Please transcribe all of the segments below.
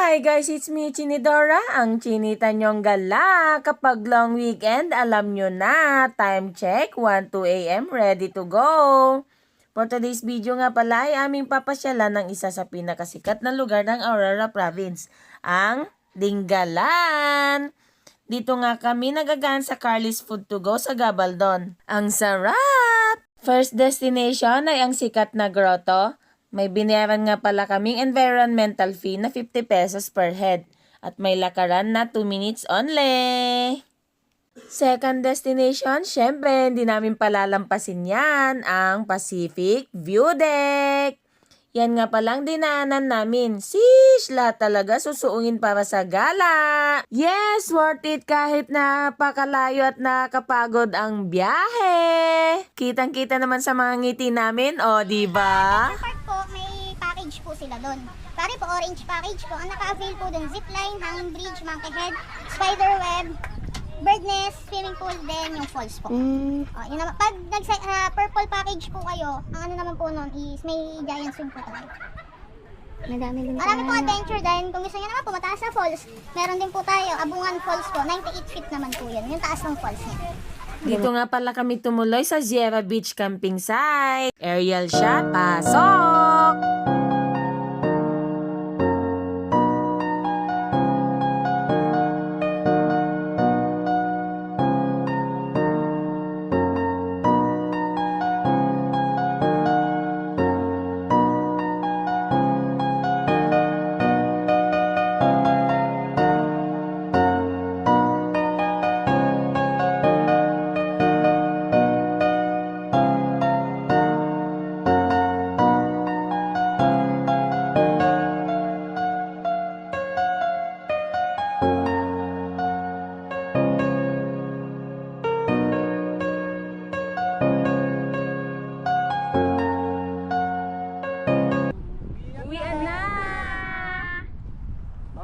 Hi guys, it's me, Chinidora, ang chinita nyong gala. Kapag long weekend, alam nyo na, time check, 1-2 a.m., ready to go. For today's video nga pala ay aming papasyalan ng isa sa pinakasikat na lugar ng Aurora Province, ang Dingalan. Dito nga kami nagagaan sa Carly's Food to Go sa Gabaldon. Ang sarap! First destination ay ang sikat na grotto. May binayaran nga pala kaming environmental fee na 50 pesos per head at may lakaran na 2 minutes only. Second destination, syempre hindi namin palalampasin yan, ang Pacific View Deck. Yan nga palang dinaanan namin. Sheesh, lahat talaga susuungin para sa gala. Yes, worth it kahit napakalayo at nakapagod ang biyahe. Kitang-kita naman sa mga ngiti namin, o diba? Park po, may package po sila doon. Pare po, orange package po. Ang naka-avail po doon, zipline, hanging bridge, monkey head, spider web, bird nest, swimming pool, then yung falls po. Yun naman, pag purple package po kayo, ang ano naman po nun is may giant swing po tayo. Madami din Marami po adventure dahil kung gusto nyo naman po mataas na falls, meron din po tayo, Abungan Falls po, 98 feet naman po yun, yung taas ng falls niya. Dito nga pala kami tumuloy sa Sierra Beach Camping Site. Aerial shot, pasok!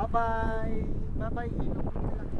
Bye-bye. Bye-bye.